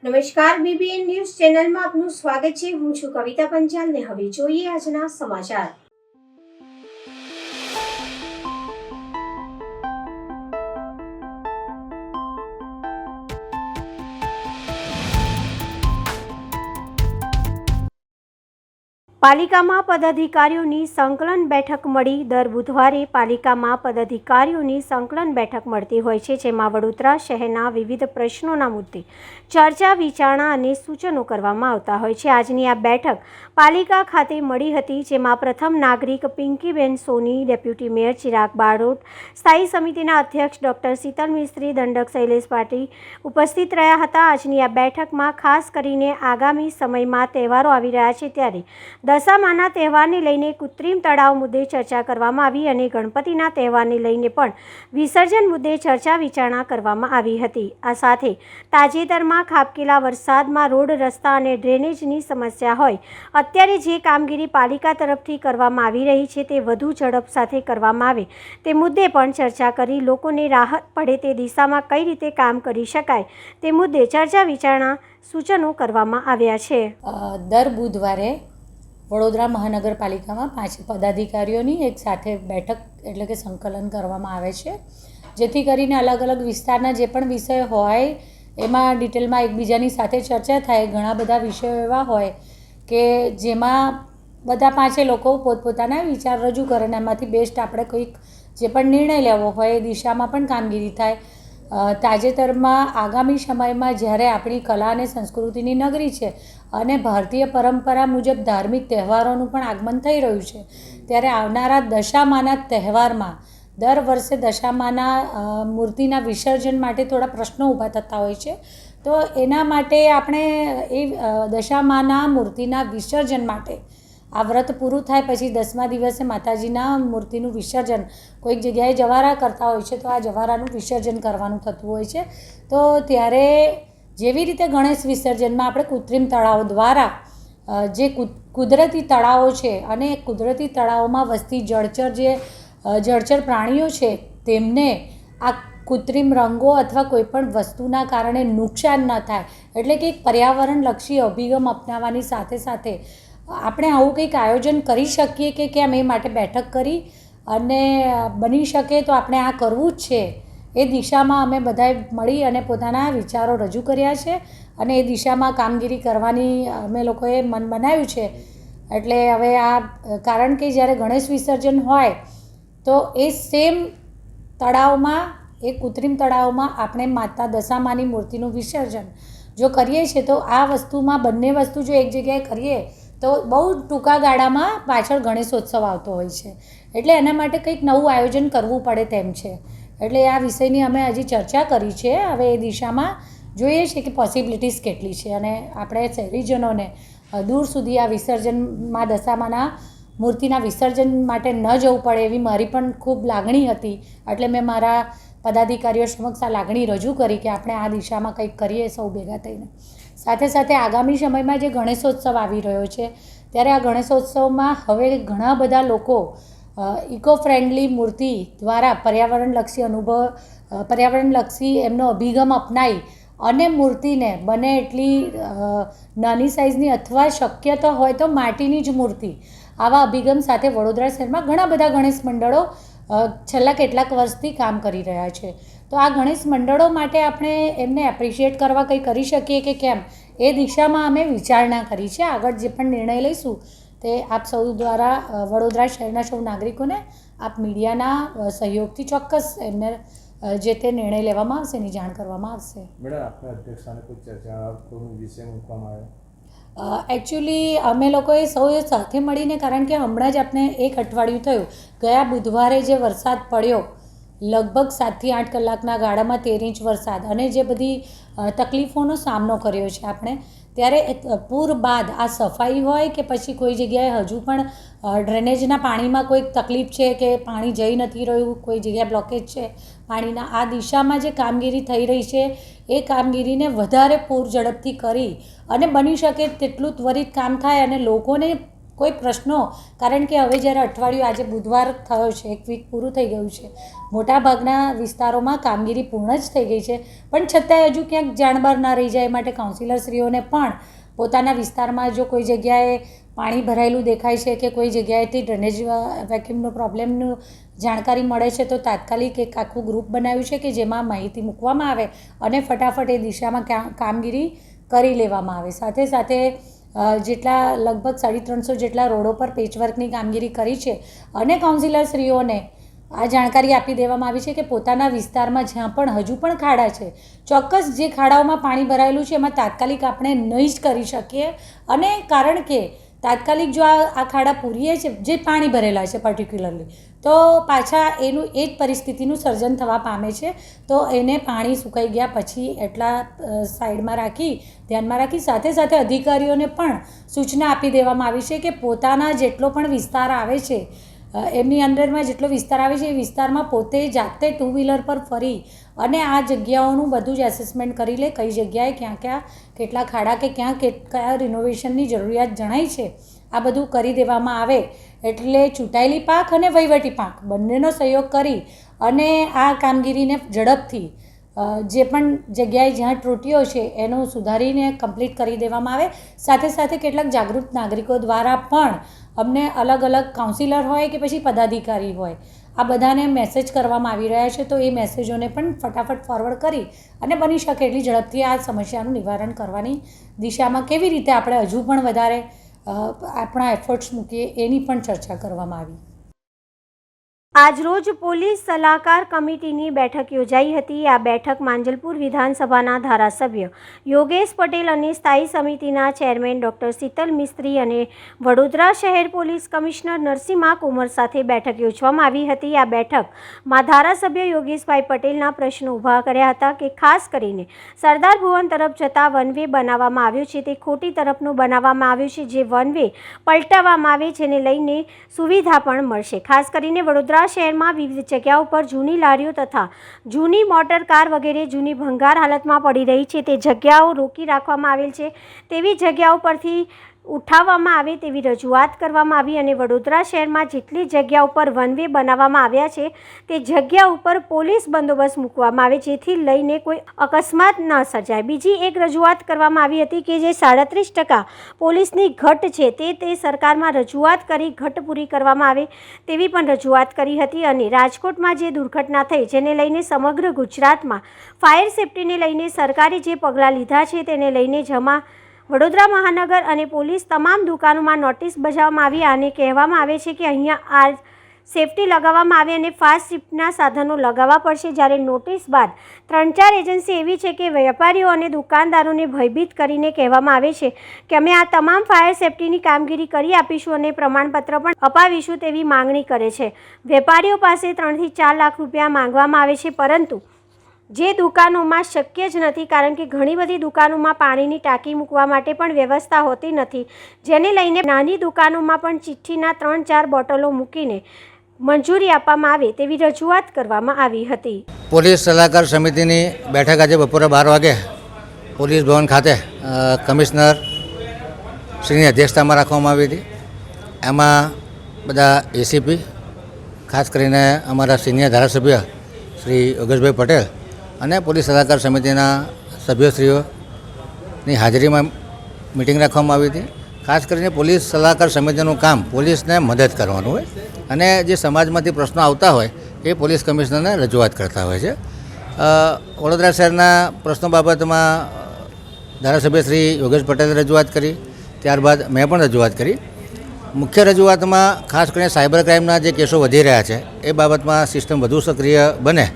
નમસ્કાર, BBN news ચેનલમાં આપનું સ્વાગત છે. હું છું કવિતા પંચાલ ને હવે જોઈએ આજના સમાચાર. પાલિકામાં પદાધિકારીઓની સંકલન બેઠક મળી. દર બુધવારે પાલિકામાં પદાધિકારીઓની સંકલન બેઠક મળતી હોય છે, જેમાં વડોદરા શહેરના વિવિધ પ્રશ્નોના મુદ્દે ચર્ચા વિચારણા અને સૂચનો કરવામાં આવતા હોય છે. આજની આ બેઠક પાલિકા ખાતે મળી હતી, જેમાં પ્રથમ નાગરિક પિંકીબેન સોની, ડેપ્યુટી મેયર ચિરાગ બારોટ, સ્થાયી સમિતિના અધ્યક્ષ ડોક્ટર શીતલ મિસ્ત્રી, દંડક શૈલેષ પાટીલ ઉપસ્થિત રહ્યા હતા. આજની આ બેઠકમાં ખાસ કરીને આગામી સમયમાં તહેવારો આવી રહ્યા છે, ત્યારે દશામાના તહેવારને લઈને કૃત્રિમ તળાવ મુદ્દે ચર્ચા કરવામાં આવી અને ગણપતિના તહેવારને લઈને પણ વિસર્જન મુદ્દે ચર્ચા વિચારણા કરવામાં આવી હતી. આ સાથે તાજેતરમાં ખાબકેલા વરસાદમાં રોડ, રસ્તા અને ડ્રેનેજની સમસ્યા હોય, અત્યારે જે કામગીરી પાલિકા તરફથી કરવામાં આવી રહી છે તે વધુ ઝડપ સાથે કરવામાં આવે તે મુદ્દે પણ ચર્ચા કરી લોકોને રાહત પડે તે દિશામાં કઈ રીતે કામ કરી શકાય તે મુદ્દે ચર્ચા વિચારણા સૂચનો કરવામાં આવ્યા છે. દર બુધવારે વડોદરા મહાનગરપાલિકામાં 5 પદાધિકારીઓની એક સાથે બેઠક એટલે કે સંકલન કરવામાં આવે છે, જેથી કરીને અલગ અલગ વિસ્તારના જે પણ વિષય હોય એમાં ડિટેલમાં એકબીજાની સાથે ચર્ચા થાય. ઘણા બધા વિષયો એવા હોય કે જેમાં બધા 5 લોકો પોતપોતાના વિચાર રજૂ કરે અને એમાંથી બેસ્ટ આપણે કોઈક જે પણ નિર્ણય લેવો હોય એ દિશામાં પણ કામગીરી થાય. તાજેતરમાં આગામી સમયમાં જ્યારે આપણી કલા અને સંસ્કૃતિની નગરી છે અને ભારતીય પરંપરા મુજબ ધાર્મિક તહેવારોનું પણ આગમન થઈ રહ્યું છે, ત્યારે આવનારા દશામાના તહેવારમાં દર વર્ષે દશામાના મૂર્તિના વિસર્જન માટે થોડા પ્રશ્નો ઊભા થતા હોય છે. તો એના માટે આપણે એ દશામાના મૂર્તિના વિસર્જન માટે આ વ્રત પૂરું થાય પછી 10મા દિવસે માતાજીના મૂર્તિનું વિસર્જન કોઈક જગ્યાએ જવારા કરતા હોય છે, તો આ જવારાનું વિસર્જન કરવાનું થતું હોય છે. તો ત્યારે જેવી રીતે ગણેશ વિસર્જનમાં આપણે કૃત્રિમ તળાવો દ્વારા જે કુદરતી તળાવો છે અને કુદરતી તળાવોમાં વસતી જળચર પ્રાણીઓ છે તેમને આ કૃત્રિમ રંગો અથવા કોઈપણ વસ્તુના કારણે નુકસાન ન થાય, એટલે કે એક પર્યાવરણલક્ષી અભિગમ અપનાવવાની સાથે સાથે આપણે આવું કંઈક આયોજન કરી શકીએ કે કેમ એ માટે બેઠક કરી અને બની શકે તો આપણે આ કરવું જ છે એ દિશામાં અમે બધાએ મળી અને પોતાના વિચારો રજૂ કર્યા છે અને એ દિશામાં કામગીરી કરવાની અમે લોકોએ મન બનાવ્યું છે. એટલે હવે આ કારણ કે જ્યારે ગણેશ વિસર્જન હોય તો એ સેમ તળાવમાં, એ કૃત્રિમ તળાવમાં આપણે માતા દશામાની મૂર્તિનું વિસર્જન જો કરીએ છીએ તો આ વસ્તુમાં બંને વસ્તુ જો એક જગ્યાએ કરીએ તો બહુ ટૂંકા ગાળામાં પાછળ ગણેશોત્સવ આવતો હોય છે, એટલે એના માટે કંઈક નવું આયોજન કરવું પડે તેમ છે. એટલે આ વિષયની અમે હજી ચર્ચા કરી છે. હવે એ દિશામાં જોઈએ છે કે પોસિબિલિટીઝ કેટલી છે અને આપણે શહેરીજનોને દૂર સુધી આ વિસર્જનમાં દશામાના મૂર્તિના વિસર્જન માટે ન જવું પડે એવી મારી પણ ખૂબ લાગણી હતી. એટલે મેં મારા પદાધિકારીઓ સમક્ષ આ લાગણી રજૂ કરી કે આપણે આ દિશામાં કંઈક કરીએ સૌ ભેગા થઈને. સાથે સાથે આગામી સમયમાં જે ગણેશોત્સવ આવી રહ્યો છે ત્યારે આ ગણેશોત્સવમાં હવે ઘણા બધા લોકો ઇકો ફ્રેન્ડલી મૂર્તિ દ્વારા પર્યાવરણલક્ષી એમનો અભિગમ અપનાવી અને મૂર્તિને બને એટલી નાની સાઇઝની અથવા શક્ય તો હોય તો માટીની જ મૂર્તિ, આવા અભિગમ સાથે વડોદરા શહેરમાં ઘણા બધા ગણેશ મંડળો છેલ્લા કેટલાક વર્ષથી કામ કરી રહ્યા છે. તો આ ગણેશ મંડળો માટે આપણે એમને એપ્રિશિએટ કરવા કંઈ કરી શકીએ કે કેમ એ દિશામાં અમે વિચારણા કરી છે. આગળ જે પણ નિર્ણય લઈશું તે આપ સૌ દ્વારા વડોદરા શહેરના સૌ નાગરિકોને આપ મીડિયાના સહયોગથી ચોક્કસ એમને જે તે નિર્ણય લેવામાં આવશે એની જાણ કરવામાં આવશે. મેડમ, આપના અધ્યક્ષાને કોઈ ચર્ચા કોઈ વિષય મૂકવામાં આવ્યો? એકચ્યુઅલી અમે લોકોએ સૌએ સાથે મળીને, કારણ કે હમણાં જ આપણે 1 અઠવાડિયું થયું, ગયા બુધવારે જે વરસાદ પડ્યો લગભગ 7 થી 8 કલાકના ગાળામાં 13 ઇંચ વરસાદ અને જે બધી તકલીફોનો સામનો કર્યો છે આપણે, ત્યારે પૂર બાદ આ સફાઈ હોય કે પછી કોઈ જગ્યાએ હજુ પણ ડ્રેનેજના પાણીમાં કોઈક તકલીફ છે કે પાણી જઈ નથી રહ્યું, કોઈ જગ્યાએ બ્લોકેજ છે પાણીના, આ દિશામાં જે કામગીરી થઈ રહી છે એ કામગીરીને વધારે પૂર ઝડપથી કરી અને બની શકે તેટલું ત્વરિત કામ થાય અને લોકોને કોઈ પ્રશ્નો, કારણ કે હવે જ્યારે અઠવાડિયું, આજે બુધવાર થયો છે, એક વીક પૂરું થઈ ગયું છે, મોટાભાગના વિસ્તારોમાં કામગીરી પૂર્ણ જ થઈ ગઈ છે, પણ છતાંય હજુ ક્યાંક જાણબાર ના રહી જાય માટે કાઉન્સિલરશ્રીઓને પણ પોતાના વિસ્તારમાં જો કોઈ જગ્યાએ પાણી ભરાયેલું દેખાય છે કે કોઈ જગ્યાએથી ડ્રેનેજ વેક્યુમનો પ્રોબ્લેમનું જાણકારી મળે છે તો તાત્કાલિક એક આખું ગ્રુપ બનાવ્યું છે કે જેમાં માહિતી મૂકવામાં આવે અને ફટાફટ એ દિશામાં કામગીરી કરી લેવામાં આવે. સાથે સાથે જેટલા લગભગ 350 જેટલા રોડો પર પેચવર્કની કામગીરી કરી છે અને કાઉન્સિલરશ્રીઓને આ જાણકારી આપી દેવામાં આવી છે કે પોતાના વિસ્તારમાં જ્યાં પણ હજુ પણ ખાડા છે, ચોક્કસ જે ખાડાઓમાં પાણી ભરાયેલું છે એમાં તાત્કાલિક આપણે નહીં જ કરી શકીએ, અને કારણ કે તાત્કાલિક જો આ ખાડા પૂરીએ છે જે પાણી ભરેલા છે પર્ટિક્યુલરલી, તો પાછા એનું એ જ પરિસ્થિતિનું સર્જન થવા પામે છે. તો એને પાણી સુકાઈ ગયા પછી એટલા સાઈડમાં રાખી, ધ્યાનમાં રાખી, સાથે સાથે અધિકારીઓને પણ સૂચના આપી દેવામાં આવી છે કે પોતાના જેટલો પણ વિસ્તાર આવે છે એમની અંદરમાં જેટલો વિસ્તાર આવે છે એ વિસ્તારમાં પોતે જાતે 2 વ્હીલર પર ફરી અને આ જગ્યાઓનું બધું જ એસેસમેન્ટ કરી લે, કઈ જગ્યાએ ક્યાં ક્યાં કેટલા ખાડા કે કયા રિનોવેશનની જરૂરિયાત જણાય છે, આ બધું કરી દેવામાં આવે. એટલે ચૂંટાયેલી પાંખ અને વહીવટી પાંખ બંનેનો સહયોગ કરી અને આ કામગીરીને ઝડપથી જે પણ જગ્યાએ જ્યાં ત્રુટીઓ છે એનું સુધારીને કમ્પ્લીટ કરી દેવામાં આવે. સાથે સાથે કેટલાક જાગૃત નાગરિકો દ્વારા પણ અમને અલગ અલગ કાઉન્સિલર હોય કે પછી પદાધિકારી હોય, આ બધાને મેસેજ કરવામાં આવી રહ્યા છે, તો એ મેસેજોને પણ ફટાફટ ફોરવર્ડ કરી અને બની શકે એટલી ઝડપથી આ સમસ્યાનું નિવારણ કરવાની દિશામાં કેવી રીતે આપણે હજુ પણ વધારે આપણા એફર્ટ્સ મૂકીએ એની પણ ચર્ચા કરવામાં આવી. આજરોજ પોલીસ સલાહકાર કમિટીની બેઠક યોજાઈ હતી. આ બેઠક માંજલપુર વિધાનસભાના ધારાસભ્ય યોગેશ પટેલ અને સ્થાયી સમિતિના ચેરમેન ડૉક્ટર શીતલ મિસ્ત્રી અને વડોદરા શહેર પોલીસ કમિશનર નરસિંહા કુંવર સાથે બેઠક યોજવામાં આવી હતી. આ બેઠકમાં ધારાસભ્ય યોગેશભાઈ પટેલના પ્રશ્નો ઊભા કર્યા હતા કે ખાસ કરીને સરદાર ભુવન તરફ જતા વન વે બનાવવામાં આવ્યો છે તે ખોટી તરફનું બનાવવામાં આવ્યું છે, જે વન વે પલટાવવામાં આવે જેને લઈને સુવિધા પણ મળશે. ખાસ કરીને વડોદરા શહેરમાં વિવિધ જગ્યાઓ પર જૂની લારીઓ તથા જૂની મોટર કાર વગેરે જૂની ભંગાર હાલતમાં પડી રહી છે, તે જગ્યાઓ રોકી રાખવામાં આવેલ છે, તેવી જગ્યાઓ પરથી ઉઠાવવામાં આવે તેવી રજૂઆત કરવામાં આવી અને વડોદરા શહેરમાં જેટલી જગ્યા ઉપર વન વે બનાવવામાં આવ્યા છે તે જગ્યા ઉપર પોલીસ બંદોબસ્ત મૂકવામાં આવે જેથી લઈને કોઈ અકસ્માત ન સર્જાય. બીજી એક રજૂઆત કરવામાં આવી હતી કે જે 37% પોલીસની ઘટ છે તે સરકારમાં રજૂઆત કરી ઘટ પૂરી કરવામાં આવે તેવી પણ રજૂઆત કરી હતી. અને રાજકોટમાં જે દુર્ઘટના થઈ જેને લઈને સમગ્ર ગુજરાતમાં ફાયર સેફ્ટીને લઈને સરકારે જે પગલાં લીધા છે તેને લઈને વડોદરા મહાનગર અને પોલીસ તમામ દુકાનોમાં નોટિસ બજાવવામાં આવી અને કહેવામાં આવે છે કે અહીંયા આ સેફ્ટી લગાવવામાં આવે અને ફાસ્ટ શિફ્ટના સાધનો લગાવવા પડશે. જ્યારે નોટિસ બાદ 3-4 એજન્સી એવી છે કે વેપારીઓ અને દુકાનદારોને ભયભીત કરીને કહેવામાં આવે છે કે અમે આ તમામ ફાયર સેફ્ટીની કામગીરી કરી આપીશું અને પ્રમાણપત્ર પણ અપાવીશું તેવી માંગણી કરે છે. વેપારીઓ પાસે 3 થી 4 લાખ રૂપિયા માંગવામાં આવે છે, પરંતુ જે દુકાનોમાં શક્ય જ નથી, કારણ કે ઘણી બધી દુકાનોમાં પાણીની ટાંકી મૂકવા માટે પણ વ્યવસ્થા હોતી નથી, જેને લઈને નાની દુકાનોમાં પણ ચિઠ્ઠીના 3-4 બોટલો મૂકીને મંજૂરી આપવામાં આવે તેવી રજૂઆત કરવામાં આવી હતી. પોલીસ સલાહકાર સમિતિની બેઠક આજે બપોરે 12 વાગે પોલીસ ભવન ખાતે કમિશનર શ્રીની અધ્યક્ષતામાં રાખવામાં આવી હતી. એમાં બધા એસીપી, ખાસ કરીને અમારા સિનિયર ધારાસભ્ય શ્રી યોગેશભાઈ પટેલ અને પોલીસ સલાહકાર સમિતિના સભ્યશ્રીઓની હાજરીમાં મિટિંગ રાખવામાં આવી હતી. ખાસ કરીને પોલીસ સલાહકાર સમિતિનું કામ પોલીસને મદદ કરવાનું હોય અને જે સમાજમાંથી પ્રશ્નો આવતા હોય એ પોલીસ કમિશનરને રજૂઆત કરતા હોય છે. વડોદરા શહેરના પ્રશ્નો બાબતમાં ધારાસભ્ય શ્રી યોગેશ પટેલે રજૂઆત કરી, ત્યારબાદ મેં પણ રજૂઆત કરી. મુખ્ય રજૂઆતમાં ખાસ કરીને સાયબર ક્રાઇમના જે કેસો વધી રહ્યા છે એ બાબતમાં સિસ્ટમ વધુ સક્રિય બને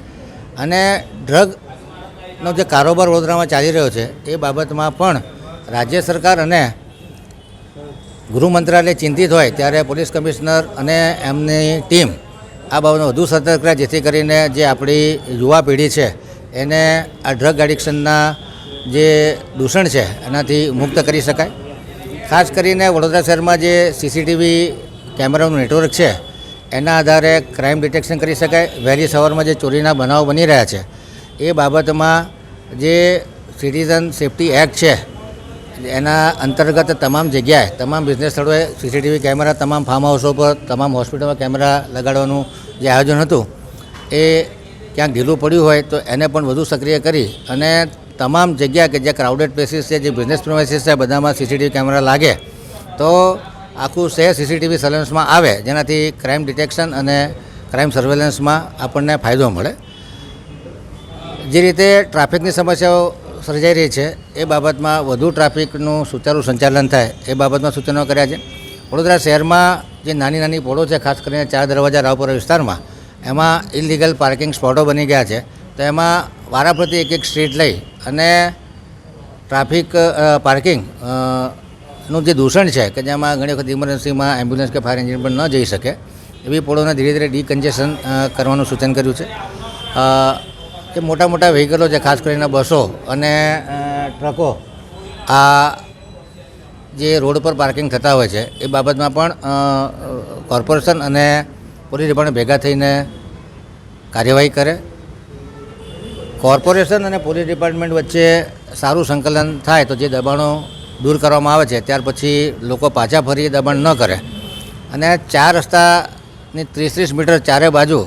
અને ડ્રગનો જે કારોબાર વડોદરામાં ચાલી રહ્યો છે એ બાબતમાં પણ રાજ્ય સરકાર અને ગૃહ મંત્રાલય ચિંતિત હોય ત્યારે પોલીસ કમિશનર અને એમની ટીમ આ બાબતમાં વધુ સતર્ક રહે, જેથી કરીને જે આપણી યુવા પેઢી છે એને આ ડ્રગ એડિક્શનના જે દૂષણ છે એનાથી મુક્ત કરી શકાય. ખાસ કરીને વડોદરા શહેરમાં જે સીસીટીવી કેમેરાનું નેટવર્ક છે એના આધારે ક્રાઇમ ડિટેક્શન કરી શકાય. વહેલી સવારમાં જે ચોરીના બનાવો બની રહ્યા છે એ બાબતમાં જે સિટીઝન સેફ્ટી એક્ટ છે એના અંતર્ગત તમામ જગ્યાએ તમામ બિઝનેસ સ્થળોએ સીસીટીવી કેમેરા, તમામ ફાર્મ હાઉસો પર, તમામ હોસ્પિટલમાં કેમેરા લગાડવાનું જે આયોજન હતું એ ક્યાંક ઢીલું પડ્યું હોય તો એને પણ વધુ સક્રિય કરી અને તમામ જગ્યા કે જે ક્રાઉડેડ પ્લેસીસ છે, જે બિઝનેસ પ્રેમિસીસ છે, બધામાં સીસીટીવી કેમેરા લાગે તો આખું શહેર સીસીટીવી સર્વેલન્સમાં આવે, જેનાથી ક્રાઇમ ડિટેક્શન અને ક્રાઇમ સર્વેલન્સમાં આપણને ફાયદો મળે. જે રીતે ટ્રાફિકની સમસ્યાઓ સર્જાઈ રહી છે એ બાબતમાં વધુ ટ્રાફિકનું સુચારું સંચાલન થાય એ બાબતમાં સૂચનો કર્યા છે. વડોદરા શહેરમાં જે નાની નાની પોળો છે, ખાસ કરીને 4 દરવાજા રાવપુરા વિસ્તારમાં, એમાં ઇલીગલ પાર્કિંગ સ્પોટો બની ગયા છે. તો એમાં વારાફરતી એક સ્ટ્રીટ લઈ અને ટ્રાફિક પાર્કિંગ નું જે દૂષણ છે કે જેમાં ઘણી વખત ઇમરજન્સીમાં એમ્બ્યુલન્સ કે ફાયર એન્જિન પણ ન જઈ શકે એવી પોળોને ધીરે ધીરે ડીકન્જેશન કરવાનું સૂચન કર્યું છે. જે મોટા મોટા વ્હીકલો છે, ખાસ કરીને બસો અને ટ્રકો, આ જે રોડ પર પાર્કિંગ થતા હોય છે એ બાબતમાં પણ કોર્પોરેશન અને પોલીસ ડિપાર્ટમેન્ટ ભેગા થઈને કાર્યવાહી કરે. કોર્પોરેશન અને પોલીસ ડિપાર્ટમેન્ટ વચ્ચે સારું સંકલન થાય તો જે દબાણો દૂર કરવામાં આવે છે ત્યાર પછી લોકો પાછા ફરી દબાણ ન કરે. અને 4 રસ્તાની 30-30 મીટર ચારે બાજુ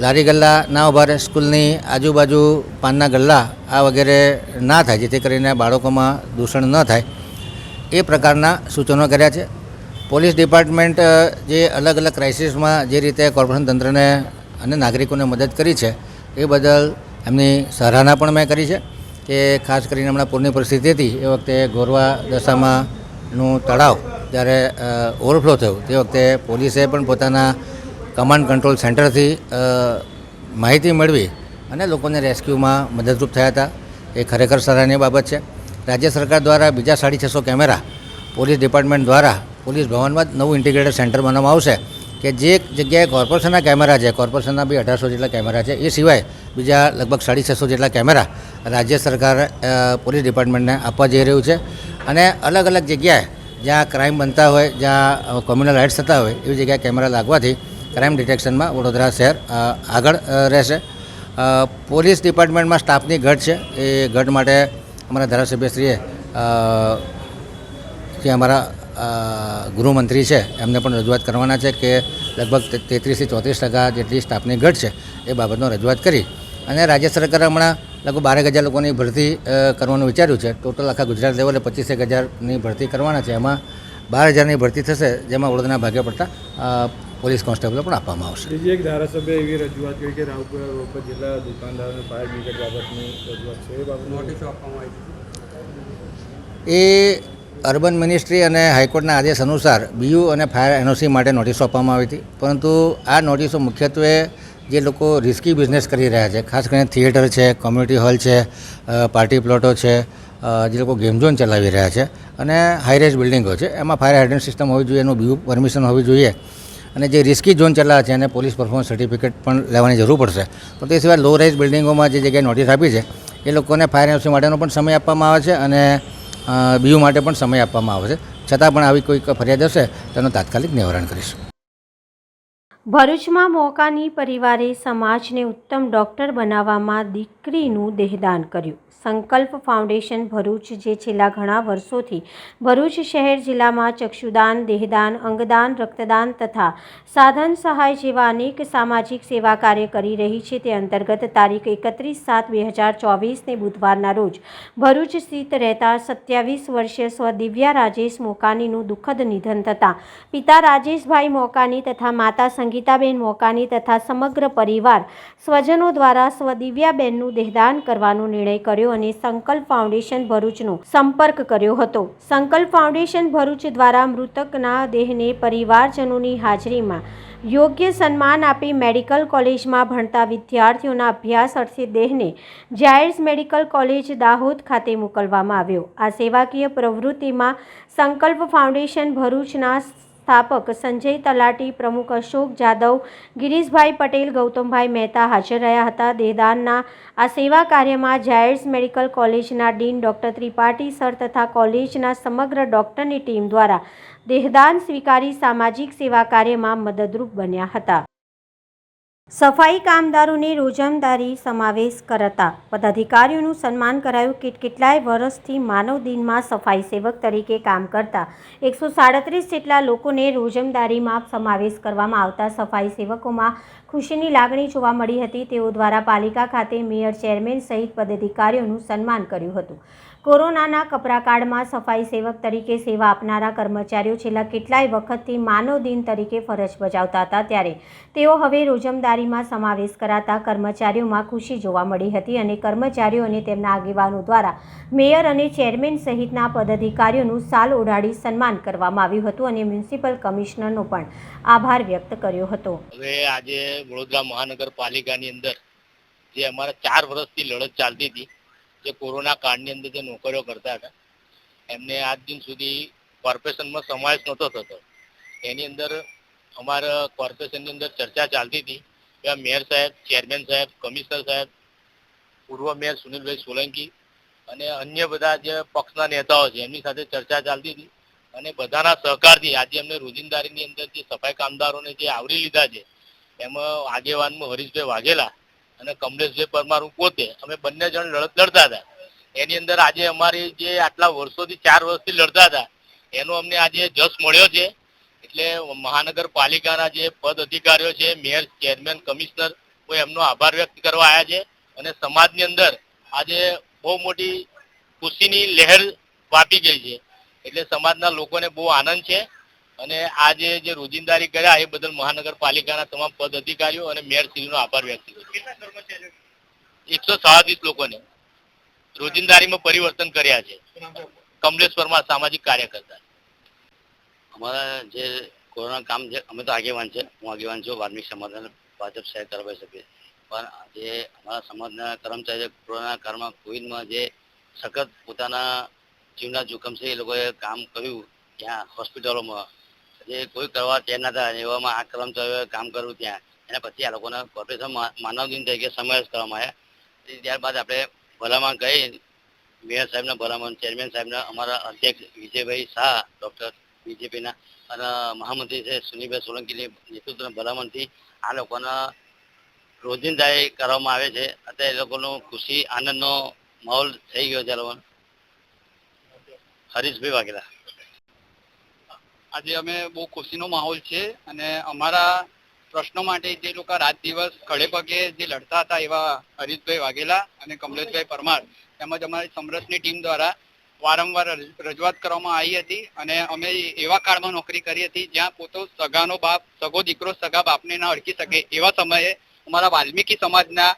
લારી ગલ્લા ના ઉભા રહે, સ્કૂલની આજુબાજુ પાનના ગલ્લા આ વગેરે ના થાય, જેથી કરીને બાળકોમાં દૂષણ ન થાય એ પ્રકારના સૂચનો કર્યા છે. પોલીસ ડિપાર્ટમેન્ટ જે અલગ અલગ ક્રાઇસિસમાં જે રીતે કોર્પોરેશન તંત્રને અને નાગરિકોને મદદ કરી છે એ બદલ એમની સરાહના પણ મેં કરી છે. કે ખાસ કરીને હમણાં પૂરની પરિસ્થિતિ હતી એ વખતે ગોરવા દશામાનું તળાવ જ્યારે ઓવરફ્લો થયું તે વખતે પોલીસે પણ પોતાના કમાન્ડ કંટ્રોલ સેન્ટરથી માહિતી મેળવી અને લોકોને રેસ્ક્યુમાં મદદરૂપ થયા હતા. એ ખરેખર સરાહનીય બાબત છે. રાજ્ય સરકાર દ્વારા બીજા 650 કેમેરા પોલીસ ડિપાર્ટમેન્ટ દ્વારા પોલીસ ભવનમાં જ નવું ઇન્ટિગ્રેટેડ સેન્ટર બનાવવામાં આવશે કે જે જગ્યાએ કોર્પોરેશનના કેમેરા છે, કોર્પોરેશનના બી 1800 જેટલા કેમેરા છે, એ સિવાય બીજા લગભગ 650 જેટલા કેમેરા રાજ્ય સરકાર પોલીસ ડિપાર્ટમેન્ટને આપવા જઈ રહ્યું છે. અને અલગ અલગ જગ્યાએ જ્યાં ક્રાઇમ બનતા હોય, જ્યાં કોમ્યુનલ રાઇટ્સ થતા હોય એવી જગ્યાએ કેમેરા લાગવાથી ક્રાઇમ ડિટેક્શનમાં વડોદરા શહેર આગળ રહેશે. પોલીસ ડિપાર્ટમેન્ટમાં સ્ટાફની ઘટ છે. એ ઘટ માટે અમારા ધારાસભ્યશ્રીએ જે અમારા ગૃહમંત્રી છે એમને પણ રજૂઆત કરવાના છે કે લગભગ 33 થી 34% જેટલી સ્ટાફની ઘટ છે એ બાબતનો રજૂઆત કરી અને રાજ્ય સરકારે હમણાં લગભગ 12,000 લોકોની ભરતી કરવાનું વિચાર્યું છે. ટોટલ આખા ગુજરાત લેવલે 25,000ની ભરતી કરવાના છે. એમાં 12,000ની ભરતી થશે, જેમાં વડોદરાના ભાગે પડતા પોલીસ કોન્સ્ટેબલો પણ આપવામાં આવશે. બીજી એક ધારાસભ્ય એવી રજૂઆત કરી કે રાવપુરા રોડ પર જેટલા દુકાનદારોને ફાયર બ્રિગેડ બાબતની રજૂઆત છે એ બાબત નોટિસો આપવામાં આવી એ અર્બન મિનિસ્ટ્રી અને હાઈકોર્ટના આદેશ અનુસાર બીયુ અને ફાયર એનઓસી માટે નોટિસો આપવામાં આવી હતી. પરંતુ આ નોટિસો મુખ્યત્વે જે લોકો રિસ્કી બિઝનેસ કરી રહ્યા છે, ખાસ કરીને થિયેટર છે, કોમ્યુનિટી હોલ છે, પાર્ટી પ્લોટો છે, જે લોકો ગેમ ઝોન ચલાવી રહ્યા છે અને હાઈરેઝ બિલ્ડિંગો છે, એમાં ફાયર હાઇડ્રન્ટ સિસ્ટમ હોવી જોઈએ, એનું બીયુ પરમિશન હોવી જોઈએ. અને જે રિસ્કી ઝોન ચલાવે છે એને પોલીસ પરફોર્મન્સ સર્ટિફિકેટ પણ લેવાની જરૂર પડશે. પણ તે સિવાય લો રાઇઝ બિલ્ડિંગોમાં જે જગ્યાએ નોટિસ આપી છે એ લોકોને ફાયર એનઓસી માટેનો પણ સમય આપવામાં આવે છે અને બીયુ માટે પણ સમય આપવામાં આવે છે. છતાં પણ આવી કોઈક ફરિયાદ હશે તેનું તાત્કાલિક નિવારણ કરીશું. ભરૂચમાં મોકાની પરિવારે સમાજને ઉત્તમ ડૉક્ટર બનાવવામાં દીકરીનું દેહદાન કર્યું. સંકલ્પ ફાઉન્ડેશન ભરૂચ, જે છેલ્લા ઘણા વર્ષોથી ભરૂચ શહેર જિલ્લામાં ચક્ષુદાન, દેહદાન, અંગદાન, રક્તદાન તથા સાધન સહાય જેવા અનેક સામાજિક સેવા કાર્ય કરી રહી છે, તે અંતર્ગત તારીખ 31/7/2024ને બુધવારના રોજ ભરૂચ સ્થિત રહેતા 27 વર્ષીય સ્વ દિવ્યા રાજેશ મોકાનીનું દુઃખદ નિધન થતાં પિતા રાજેશભાઈ મોકાની તથા માતા સંગીતાબેન મોકાની તથા સમગ્ર પરિવાર સ્વજનો દ્વારા સ્વ દિવ્યાબેનનું દેહદાન કરવાનો નિર્ણય કર્યો અને સંકલ્પ ફાઉન્ડેશન ભરૂચનો સંપર્ક કર્યો હતો. સંકલ્પ ફાઉન્ડેશન ભરૂચ દ્વારા મૃતકના દેહને પરિવારજનોની હાજરીમાં યોગ્ય સન્માન આપી મેડિકલ કોલેજમાં ભણતા વિદ્યાર્થીઓના અભ્યાસ અર્થે દેહને જાયર્સ મેડિકલ કોલેજ દાહોદ ખાતે મોકલવામાં આવ્યો. આ સેવાકીય પ્રવૃત્તિમાં સંકલ્પ ફાઉન્ડેશન ભરૂચના સ્થાપક સંજય તલાટી, પ્રમુખ અશોક જાદવ, ગિરીશભાઈ પટેલ, ગૌતમભાઈ મહેતા હાજર રહ્યા હતા. દેહદાનના આ સેવા કાર્યમાં જાયર્સ મેડિકલ કોલેજના ડીન ડૉક્ટર ત્રિપાઠી સર તથા કોલેજના સમગ્ર ડૉક્ટરની ટીમ દ્વારા દેહદાન સ્વીકારી સામાજિક સેવા કાર્યમાં મદદરૂપ બન્યા હતા. સફાઈ કામદારોને રોજમદારી સમાવેશ કરતા પદાધિકારીઓનું સન્માન કરાયું. કેટલાય વર્ષથી માનવ દિનમાં સફાઈ સેવક તરીકે કામ કરતા 137 જેટલા લોકોને રોજમદારીમાં સમાવેશ કરવામાં આવતા સફાઈ સેવકોમાં ખુશીની લાગણી જોવા મળી હતી. તેઓ દ્વારા પાલિકા ખાતે મેયર, ચેરમેન સહિત પદાધિકારીઓનું સન્માન કર્યું હતું. કોરોનાના કપરાકાળમાં સફાઈ સેવક તરીકે સેવા આપનારા કર્મચારીઓ છેલ્લા કેટલાય વખતથી માનવ દિન તરીકે ફરજ બજાવતા હતા, ત્યારે તેઓ હવે રોજમદારીમાં સમાવેશ કરાતા કર્મચારીઓમાં ખુશી જોવા મળી હતી અને કર્મચારીઓ અને તેમના આગેવાનો દ્વારા મેયર અને ચેરમેન સહિતના પદાધિકારીઓનું શાલ ઓઢાડી સન્માન કરવામાં આવ્યું હતું અને મ્યુનિસિપલ કમિશનરનો પણ આભાર વ્યક્ત કર્યો હતો. હવે આજે વડોદરા મહાનગરપાલિકાની અંદર જે અમારા 4 વર્ષથી લડત ચાલતી હતી, જે કોરોના કાળની અંદર જે નોકરીઓ કરતા હતા, એમને આજ દિન સુધી કોર્પોરેશનમાં સમાવેશ નહોતો થતો. એની અંદર અમારા કોર્પોરેશનની અંદર ચર્ચા ચાલતી હતી કે મેયર સાહેબ, ચેરમેન સાહેબ, કમિશનર સાહેબ, પૂર્વ મેયર સુનિલભાઈ સોલંકી અને અન્ય બધા જે પક્ષના નેતાઓ છે એમની સાથે ચર્ચા ચાલતી હતી અને બધાના સહકારથી આજે અમને રોજિંદારીની અંદર જે સફાઈ કામદારોને જે આવરી લીધા છે, એમાં આગેવાનમાં હરીશભાઈ વાઘેલા અને કમલેશભાઈ પરમાર પોતે, અમે બંને જણ લડત લડતા હતા. એની અંદર આજે અમારી જે આટલા વર્ષોથી 4 વર્ષથી લડતા હતા એનો અમને આજે જશ મળ્યો છે. એટલે મહાનગરપાલિકાના જે પદ અધિકારીઓ છે, મેયર, ચેરમેન, કમિશનર, કોઈ એમનો આભાર વ્યક્ત કરવા આવ્યા છે અને સમાજની અંદર આજે બહુ મોટી ખુશીની લહેર વાપી ગઈ છે. એટલે સમાજના લોકોને બહુ આનંદ છે અને આજે જે રોજિંદારી કર્યા એ બદલ મહાનગરપાલિકાના તમામ પદ અધિકારીઓ અને મેયરશ્રીનો આભાર વ્યક્ત કર્યો. 137 લોકોને રોજિંદારીમાં પરિવર્તન કર્યા છે. કમલેશ પરમાર, સામાજિક કાર્યકર્તા. અમારા જે કોરોના કામ છે, અમે તો આગેવાન છે, હું આગેવાન છું વાલ્મીક સમાજના ભાજપ શહેર ધારાસભ્ય સભ્ય. પણ જે અમારા સમાજના કર્મચારીઓ કોરોના કાળમાં કોવિડમાં જે સખત પોતાના જીવના જોખમ છે એ લોકોએ કામ કર્યું ત્યાં હોસ્પિટલોમાં, જે કોઈ કરવા તૈયાર ના હતા એવામાં આ કર્મચારીઓએ કામ કર્યું ત્યાં. એના પછી આ લોકોના કોર્પોરેશન માનવ દિન તરીકે સમાવેશ કરવામાં આવ્યા. ત્યારબાદ આપણે ભલામણ કરી મેયર સાહેબના ભલામણ, ચેરમેન સાહેબના, અમારા અધ્યક્ષ વિજયભાઈ શાહ ડૉક્ટર બીજેપીના અને મહામંત્રી છે સુનિલભાઈ સોલંકીની નેતૃત્વના ભલામણથી આ લોકોના રોજિંદારી કરવામાં આવે છે. અત્યારે એ લોકોનો ખુશી આનંદનો માહોલ થઈ ગયો છે. આ લોકોનો હરીશભાઈ વાઘેલા. આજે અમે બહુ ખુશીનો માહોલ છે અને અમારા પ્રશ્નો માટે જે લોકો રાત દિવસ ખડે પગે જે લડતા હતા એવા હરીશભાઈ વાઘેલા અને કમલેશભાઈ પરમાર તેમજ અમારી સમરસની ટીમ દ્વારા વારંવાર રજૂઆત કરવામાં આવી હતી અને અમે એવા કાળમાં નોકરી કરી હતી જ્યાં પોતો સગાનો બાપ, સગો દીકરો સગા બાપને ના અડકી શકે એવા સમયે અમારા વાલ્મીકી સમાજના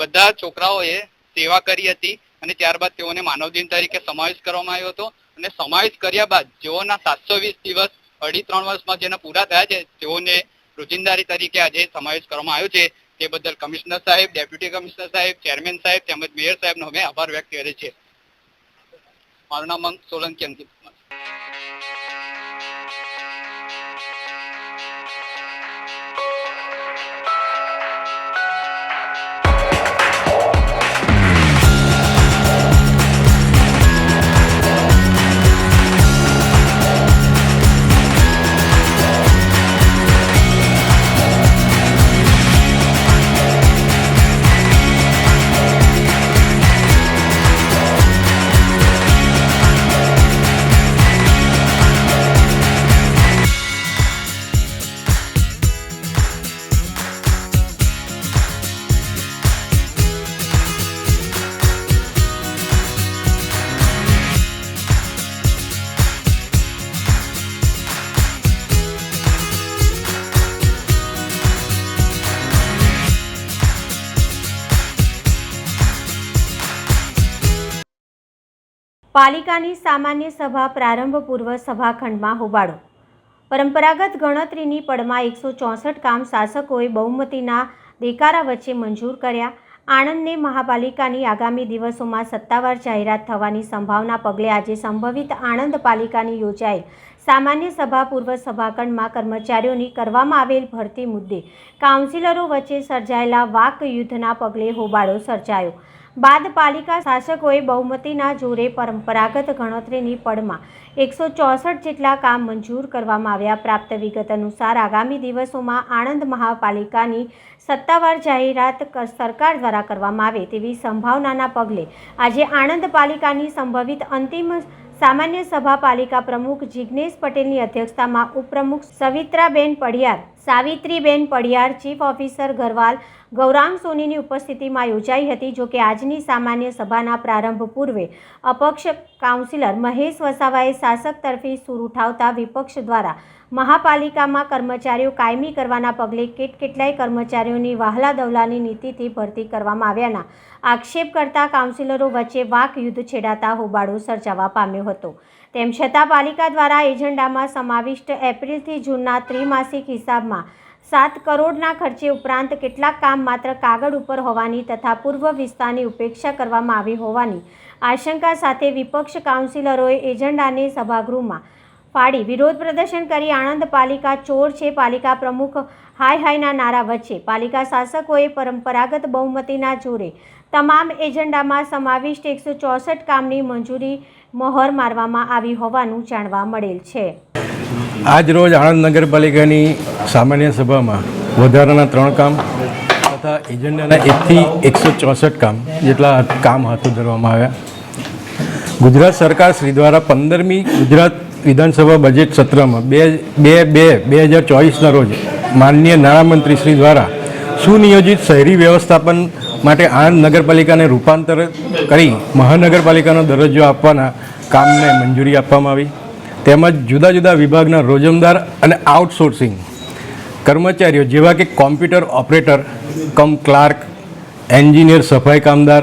બધા છોકરાઓએ સેવા કરી હતી અને ત્યારબાદ તેઓને માનવ દિન તરીકે સમાવેશ કરવામાં આવ્યો હતો અને સમાવેશ કર્યા બાદ જેઓના 720 દિવસ 2.5-3 વર્ષમાં જેના પૂરા થયા છે તેઓને રોજિંદારી તરીકે આજે સમાવેશ કરવામાં આવ્યો છે. તે બદલ કમિશનર સાહેબ, ડેપ્યુટી કમિશનર સાહેબ, ચેરમેન સાહેબ તેમજ મેયર સાહેબનો અમે આભાર વ્યક્ત કરીએ છીએ. મારું નામ સોલંકી અંકિત કુમાર. પાલિકાની સામાન્ય સભા પ્રારંભ પૂર્વ સભાખંડમાં હોબાળો. પરંપરાગત ગણતરીની પળમાં 164 કામ શાસકોએ બહુમતીના દેકારા વચ્ચે મંજૂર કર્યા. આણંદને મહાપાલિકાની આગામી દિવસોમાં સત્તાવાર જાહેરાત થવાની સંભાવના પગલે આજે સંભવિત આણંદ પાલિકાની યોજાયેલ સામાન્ય સભા પૂર્વ સભાખંડમાં કર્મચારીઓની કરવામાં આવેલ ભરતી મુદ્દે કાઉન્સિલરો વચ્ચે સર્જાયેલા વાકયુદ્ધના પગલે હોબાળો સર્જાયો. બાદ પાલિકા શાસકોએ બહુમતીના જોરે પરંપરાગત ગણતરીની પળમાં 164 જેટલા કામ મંજૂર કરવામાં આવ્યા. પ્રાપ્ત વિગત અનુસાર આગામી દિવસોમાં આણંદ મહાપાલિકાની સત્તાવાર જાહેરાત સરકાર દ્વારા કરવામાં આવે તેવી સંભાવનાના પગલે આજે આણંદ પાલિકાની સંભવિત અંતિમ સામાન્ય સભા પાલિકા પ્રમુખ જિગ્નેશ પટેલની અધ્યક્ષતામાં ઉપપ્રમુખ સાવિત્રીબેન પડિયાર, ચીફ ઓફિસર ગરવાલ ગૌરાંગ સોનીની ઉપસ્થિતિમાં યોજાઈ હતી. જોકે આજની સામાન્ય સભાના પ્રારંભ પૂર્વે અપક્ષ કાઉન્સિલર મહેશ વસાવાએ શાસક તરફી સૂર ઉઠાવતા વિપક્ષ દ્વારા મહાપાલિકામાં કર્મચારીઓ કાયમી કરવાના પગલે કેટલાય કર્મચારીઓની વહાલા દવલાની નીતિથી ભરતી કરવામાં આવ્યાના આક્ષેપ કરતા કાઉન્સિલરો વચ્ચે વાક યુદ્ધ છેડાતા હોબાળો સર્જાવા પામ્યો હતો. તેમ છતાં પાલિકા દ્વારા એજન્ડામાં સમાવિષ્ટ એપ્રિલથી જૂનના ત્રિમાસિક હિસાબમાં 7 કરોડના ખર્ચે ઉપરાંત કેટલાક કામ માત્ર કાગળ ઉપર હોવાની તથા પૂર્વ વિસ્તારની ઉપેક્ષા કરવામાં આવી હોવાની આશંકા સાથે વિપક્ષ કાઉન્સિલરોએ એજન્ડાને સભાગૃહમાં ફાડી વિરોધ પ્રદર્શન કરી આણંદ પાલિકા ચોર છે, પાલિકા પ્રમુખ હાયના નારા વચ્ચે પાલિકા શાસકોએ પરંપરાગત બહુમતીના જોરે તમામ એજન્ડામાં સમાવિષ્ટ 164 કામની મંજૂરી મહોર મારવામાં આવી હોવાનું જાણવા મળેલ છે. આજ રોજ આણંદ નગરપાલિકાની સામાન્ય સભામાં વધારાના 3 કામ તથા એજન્ડાના 1 થી 164 કામ જેટલા કામ હાથ ધરવામાં આવ્યા. ગુજરાત સરકાર શ્રી દ્વારા 15મી ગુજરાત વિધાનસભા બજેટ સત્રમાં 2024ના રોજ માનનીય નાણામંત્રી શ્રી દ્વારા સુનિયોજિત શહેરી વ્યવસ્થાપન માટે આણંદ નગરપાલિકાને રૂપાંતર કરી મહાનગરપાલિકાનો દરજ્જો આપવાના કામને મંજૂરી આપવામાં આવી. તેમજ જુદા જુદા વિભાગના રોજમદાર અને આઉટસોર્સિંગ કર્મચારીઓ જેવા કે કોમ્પ્યુટર ઓપરેટર કમ ક્લાર્ક, એન્જિનિયર, સફાઈ કામદાર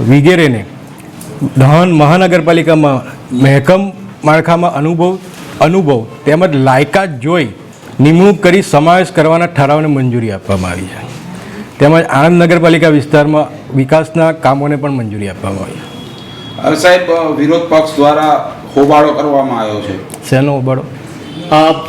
વગેરેને મહાનગરપાલિકામાં મહેકમ માળખામાં અનુભવ તેમજ લાયકાત જોઈ નિમણૂક કરી સમાવેશ કરવાના ઠરાવને મંજૂરી આપવામાં આવી છે. તેમજ આણંદ નગરપાલિકા વિસ્તારમાં વિકાસના કામોને પણ મંજૂરી આપવામાં આવી. સાહેબ, વિરોધ પક્ષ દ્વારા હોબાળો કરવામાં આવ્યો છે. શેનો હોબાળો?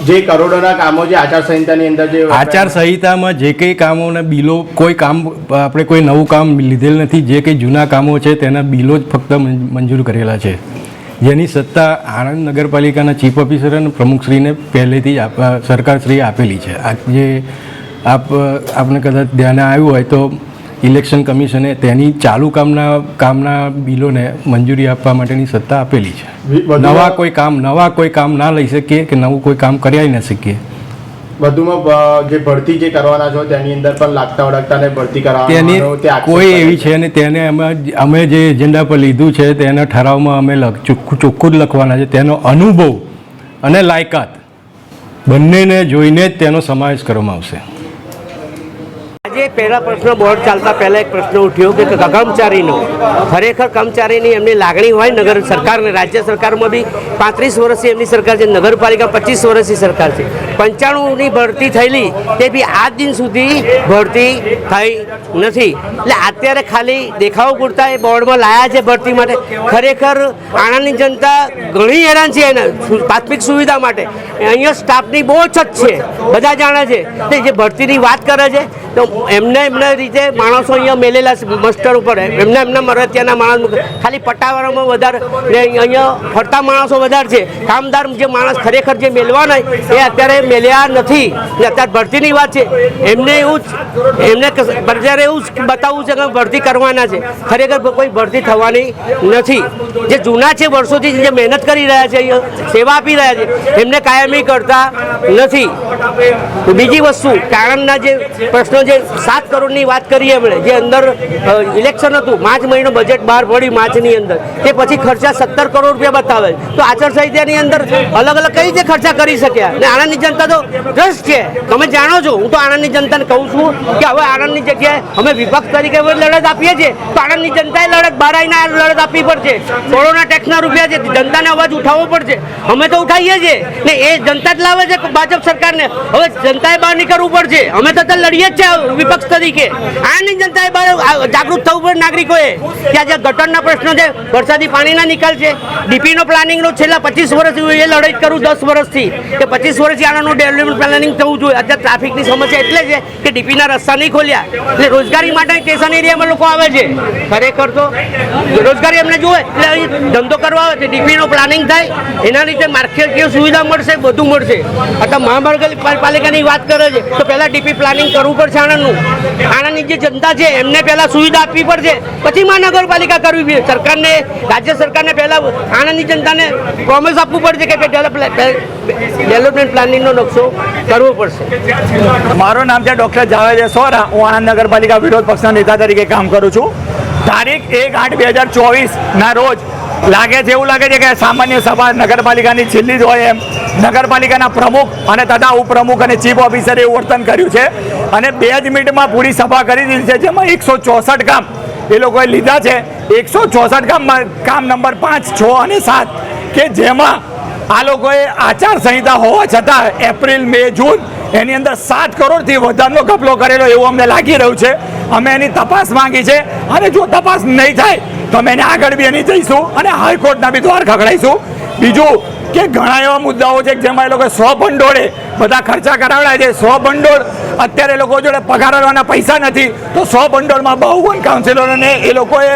જે કરોડોના કામો જે આચારસંહિતાની અંદર જે આચારસંહિતામાં જે કંઈ કામોના બિલો કોઈ કામ આપણે કોઈ નવું કામ લીધેલ નથી. જે કંઈ જૂના કામો છે તેના બિલો જ ફક્ત મંજૂર કરેલા છે, જેની સત્તા આણંદ નગરપાલિકાના ચીફ ઓફિસર અને પ્રમુખશ્રીને પહેલેથી જ સરકારશ્રીએ આપેલી છે. આ જે આપને કદાચ ધ્યાને આવ્યું હોય તો ઇલેક્શન કમિશને તેની ચાલુ કામના બિલોને મંજૂરી આપવા માટેની સત્તા આપેલી છે. નવા કોઈ કામ ના લઈ શકીએ કે નવું કોઈ કામ કરાવી ન શકીએ. વધુમાં જે ભરતી જે કરવાના છો તેની અંદર પણ લાગતા વળગતાને ભરતી તેની કરવાની કોઈ એવી છે ને તેને અમે જે એજન્ડા પર લીધું છે તેના ઠરાવમાં અમે ચોખ્ખું જ લખવાના છે. તેનો અનુભવ અને લાયકાત બંનેને જોઈને જ તેનો સમાવેશ કરવામાં આવશે. આજે પહેલા પ્રશ્ન બોર્ડ ચાલતા પહેલા એક પ્રશ્ન ઉઠ્યો કે કર્મચારીનો ખરેખર કર્મચારીની એમની લાગણી હોય નગર સરકારને, રાજ્ય સરકારમાં બી 35 વર્ષથી એમની સરકાર છે, નગરપાલિકા 25 વર્ષની સરકાર છે. 95ની ભરતી થયેલી તે બી આજ દિન સુધી ભરતી થઈ નથી. એટલે અત્યારે ખાલી દેખાવો પૂરતા એ બોર્ડમાં લાયા છે ભરતી માટે. ખરેખર આણંદની જનતા ઘણી હેરાન છે એના પ્રાથમિક સુવિધા માટે. અહીંયા સ્ટાફની બહુ અછત છે, બધા જાણે છે. જે ભરતીની વાત કરે છે તો એમના રીતે માણસો અહીંયા મેલેલા છે મસ્ટર ઉપર, એમના મરતિયાના માણસ ખાલી પટ્ટાવાળામાં વધારે ને અહીંયા ફરતા માણસો વધારે છે. કામદાર જે માણસ ખરેખર જે મેળવાના એ અત્યારે મેળ્યા નથી. ને અત્યારે ભરતીની વાત છે, એમને અત્યારે એવું જ બતાવવું છે કે ભરતી કરવાના છે. ખરેખર કોઈ ભરતી થવાની નથી. જે જૂના છે વર્ષોથી જે મહેનત કરી રહ્યા છે, અહીંયા સેવા આપી રહ્યા છે, એમને કાયમી કરતા નથી. બીજી વસ્તુ આણંદના જે પ્રશ્નો જે 7 કરોડની વાત કરી એમણે, જે અંદર ઇલેક્શન હતું, માર્ચ મહિનો બજેટ બહાર પડ્યું માર્ચની અંદર, તે પછી ખર્ચા 17 કરોડ રૂપિયા બતાવે. તો આચારસંહિતાની અંદર અલગ અલગ કઈ રીતે ખર્ચા કરી શક્યા? અને આણંદની જનતા તો રસ છે, તમે જાણો છો. હું તો આણંદની જનતાને કહું છું કે હવે આણંદની જગ્યાએ અમે વિપક્ષ તરીકે લડત આપીએ છીએ, તો આણંદની જનતાએ લડત બહાર આવીને લડત આપવી પડશે. કોરોના ટેક્સના રૂપિયા છે, જનતાને અવાજ ઉઠાવવો પડશે. અમે તો ઉઠાવીએ છીએ ને એ જનતા જ લાવે છે ભાજપ સરકારને. હવે જનતાએ બહાર નીકળવું પડશે. અમે તો લડીએ જ છે વિપક્ષ તરીકે આની જનતાએ જાગૃત થવું પડે નાગરિકોએ કે આજે ગટરના પ્રશ્નો છે, વરસાદી પાણીના નિકાલ છે, ડીપીનો પ્લાનિંગનો છેલ્લા 25 વર્ષથી એ લડાઈ કરું 10 વર્ષથી કે 25 વર્ષથી આનાનું ડેવલપમેન્ટ પ્લાનિંગ થવું જોઈએ. અત્યારે ટ્રાફિકની સમસ્યા એટલે છે કે ડીપીના રસ્તા નહીં ખોલ્યા એટલે રોજગારી માટે સ્ટેશન એરિયામાં લોકો આવે છે. ખરેખર તો રોજગારી એમને જુએ એટલે અહીં ધંધો કરવા આવે છે. ડીપીનો પ્લાનિંગ થાય એના લીધે માર્કેટની સુવિધા મળશે, બધું મળશે. અત્યારે મહાનગરપાલિકાની વાત કરે છે તો પહેલાં ડીપી પ્લાનિંગ કરવું પડશે આણંદનું. આણંદની જે જનતા છે એમને પહેલાં સુવિધા આપવી પડશે, પછી મહાનગરપાલિકા કરવી પડશે. સરકારને, રાજ્ય સરકારને પહેલાં આણંદની જનતાને પ્રોમિસ આપવું પડશે કે ડેવલપમેન્ટ પ્લાનિંગનો નકશો કરવો પડશે. મારું નામ છે ડૉક્ટર જાવેદ સોરા. હું આણંદ નગરપાલિકા વિરોધ પક્ષના નેતા તરીકે કામ કરું છું. તારીખ 1/8/2024ના રોજ એવું લાગે છે કે સામાન્ય સભા નગરપાલિકાની છેલ્લી જ હોય એમ નગરપાલિકાના પ્રમુખ અને તથા ઉપપ્રમુખ અને ચીફ ઓફિસરે એવું વર્તન કર્યું છે અને 2 જ મિનિટમાં પૂરી સભા કરી દીધી છે, જેમાં 164 કામ એ લોકોએ લીધા છે. 164 કામમાં કામ નંબર 5, 6 અને 7 કે જેમાં આ લોકોએ આચારસંહિતા હોવા છતાં એપ્રિલ, મે, જૂન એની અંદર 7 કરોડથી વધારનો ઘપલો કરેલો એવું અમને લાગી રહ્યું છે. અમે એની તપાસ માંગી છે અને જો તપાસ નહીં થાય તો અમે એને આગળ બી એની જઈશું અને હાઈકોર્ટના બી દ્વાર ખખડાઈશું. બીજું કે ઘણા એવા મુદ્દાઓ છે જેમાં એ લોકો 100 ભંડોળે બધા ખર્ચા કરાવડાય છે. 100 ભંડોળ અત્યારે લોકો જોડે પગાર કરવાના પૈસા નથી તો 100 ભંડોળમાં 52 કાઉન્સિલરોને એ લોકોએ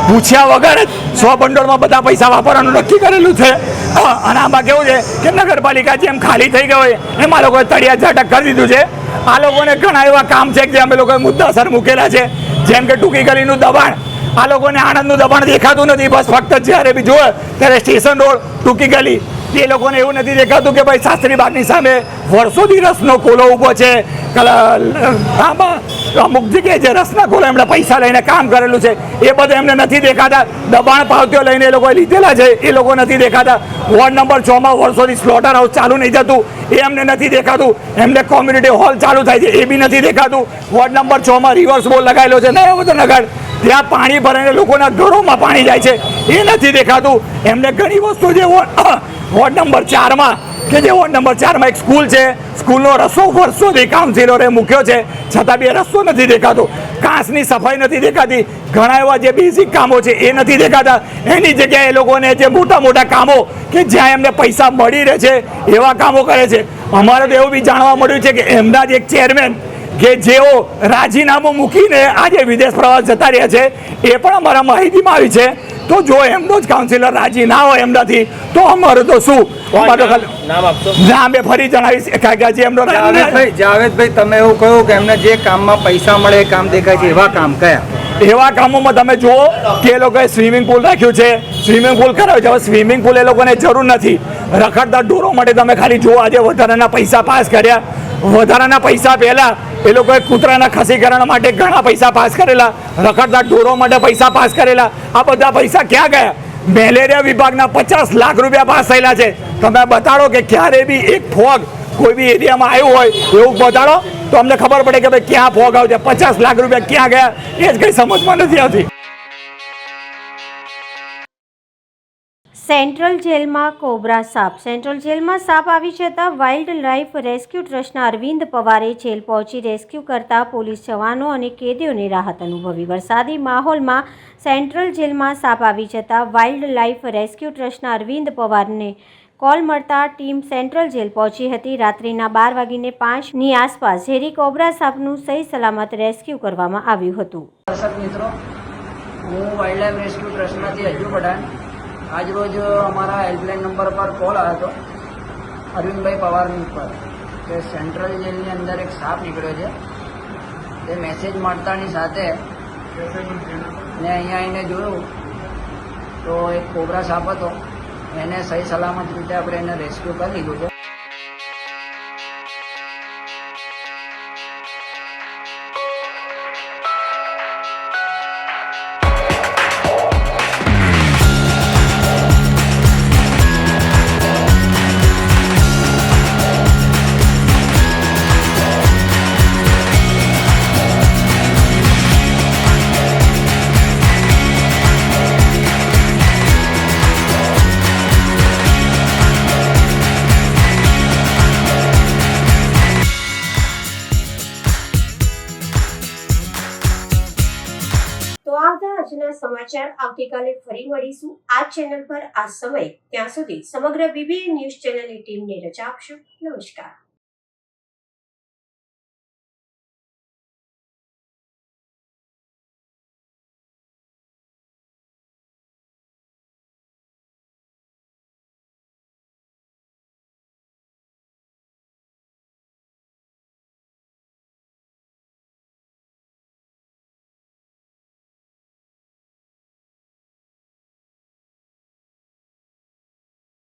પૂછ્યા વગર જ 100 ભંડોળમાં બધા પૈસા વાપરવાનું નક્કી કરેલું છે. અને આમાં કેવું છે કે નગરપાલિકા જેમ ખાલી થઈ ગઈ હોય એમાં લોકોએ તળિયા ઝાટક કરી દીધું છે. આ લોકોને ઘણા એવા કામ છે જે અમે લોકોએ મુદ્દાસર મૂકેલા છે, જેમ કે ટૂંકી ગલીનું દબાણ. આ લોકોને આણંદનું દબાણ દેખાતું નથી, બસ ફક્ત જ્યારે બી જોવે ત્યારે સ્ટેશન રોડ, ટૂંકી ગલી, એ લોકોને એવું નથી દેખાતું કે ભાઈ શાસ્ત્રી બાગની સામે વર્ષોથી રસનો કોલો ઊભો છે. આમાં અમુક જગ્યાએ જે રસના કોલો એમણે પૈસા લઈને કામ કરેલું છે એ બધું એમને નથી દેખાતા. દબાણ પાવતીઓ લઈને એ લોકોએ લીધેલા છે એ લોકો નથી દેખાતા. વોર્ડ નંબર 6માં વર્ષોથી સ્લોટર હાઉસ ચાલુ નહીં થતું એ એમને નથી દેખાતું. એમને કોમ્યુનિટી હોલ ચાલુ થાય છે એ બી નથી દેખાતું. વોર્ડ નંબર 6માં રિવર્સ બોલ લગાવેલો છે નવો બધો નગર, ત્યાં પાણી ભરાઈને લોકોના ઘરોમાં પાણી જાય છે એ નથી દેખાતું. એમને ઘણી વસ્તુ જે વોર્ડ નંબર 4માં કે જે વોર્ડ નંબર 4માં એક સ્કૂલ છે, સ્કૂલનો રસ્તો વર્ષોથી કાઉન્સિલરે મૂક્યો છે છતાં બી રસ્તો નથી દેખાતો. કાંસની સફાઈ નથી દેખાતી. ઘણા એવા જે બેઝિક કામો છે એ નથી દેખાતા. એની જગ્યાએ એ લોકોને જે મોટા મોટા કામો કે જ્યાં એમને પૈસા મળી રહે છે એવા કામો કરે છે. અમારે તો એવું બી જાણવા મળ્યું છે કે એમના જ એક ચેરમેન કે જેઓ રાજીનામું મૂકીને આજે વિદેશ પ્રવાસ જતા રહ્યા છે એ પણ અમારા માહિતીમાં આવી છે. તો જો એમનો જ કાઉન્સિલર રાજી ના હોય એમનાથી તો અમારે તો શું નામ એ ફરી જણાવીશ કે જે એમનો જાવેદભાઈ તમે એવું કહ્યું કે એમને જે કામમાં પૈસા મળે એ કામ દેખાય છે, એવા કામ કયા? એવા કામોમાં તમે જુઓ કે એ લોકોએ સ્વિમિંગ પુલ રાખ્યું છે, સ્વિમિંગ પુલ કરાવ્યું છે. હવે સ્વિમિંગ પુલ એ લોકોને જરૂર નથી. રખડતા ઢોરો માટે તમે ખાલી જુઓ આજે વધારાના પૈસા પાસ કર્યા. વધારાના પૈસા પહેલાં એ લોકોએ કૂતરાના ખસીકરણ માટે ઘણા પૈસા પાસ કરેલા, રખડતા ઢોરો માટે પૈસા પાસ કરેલા. આ બધા પૈસા ક્યાં ગયા? મેલેરિયા વિભાગના 50 લાખ રૂપિયા પાસ થયેલા છે. તમે બતાડો કે ક્યારે બી એક ફોગ કોઈ બી એરિયામાં આવ્યું હોય એવું બતાડો તો અમને ખબર પડે કે ભાઈ ક્યાં ફોગ આવ્યો છે. 50 લાખ રૂપિયા ક્યાં ગયા એ જ કંઈ સમજમાં નથી આવતી. સેન્ટ્રલ જેલમાં કોબરા સાપ. સેન્ટ્રલ જેલમાં સાપ આવી જતાં વાઇલ્ડ લાઇફ રેસ્ક્યુ ટ્રસ્ટના અરવિંદ પવારે જેલ પહોંચી રેસ્ક્યુ કરતા પોલીસ જવાનો અને કેદીઓને રાહત અનુભવી. વરસાદી માહોલમાં સેન્ટ્રલ જેલમાં સાપ આવી જતાં વાઇલ્ડ લાઇફ રેસ્ક્યુ ટ્રસ્ટના અરવિંદ પવારને કોલ મળતા ટીમ સેન્ટ્રલ જેલ પહોંચી હતી. રાત્રિના 12:05ની આસપાસ ઝેરી કોબરા સાપનું સહી સલામત રેસ્ક્યુ કરવામાં આવ્યું હતું. દર્શક મિત્રો, હું વાઇલ્ડ લાઇફ રેસ્ક્યુ ટ્રસ્ટમાંથી અજ્જુ પઠાણ. આજરોજ અમારા હેલ્પલાઇન નંબર પર કોલ આવ્યો હતો અરવિંદભાઈ પવારની પર કે સેન્ટ્રલ જેલની અંદર એક સાપ નીકળ્યો છે. તે મેસેજ મળતાની સાથે મેં અહીંયા આવીને જોયું તો એક કોબરા સાપ હતો. એને સહી સલામત રીતે આપણે એને રેસ્ક્યુ કરી લીધું છે. સુધીના સમાચાર આવતીકાલે ફરી મળીશું આ ચેનલ પર આ સમય. ત્યાં સુધી સમગ્ર BBN ન્યૂઝ ચેનલની ટીમને રજા આપશો. નમસ્કાર.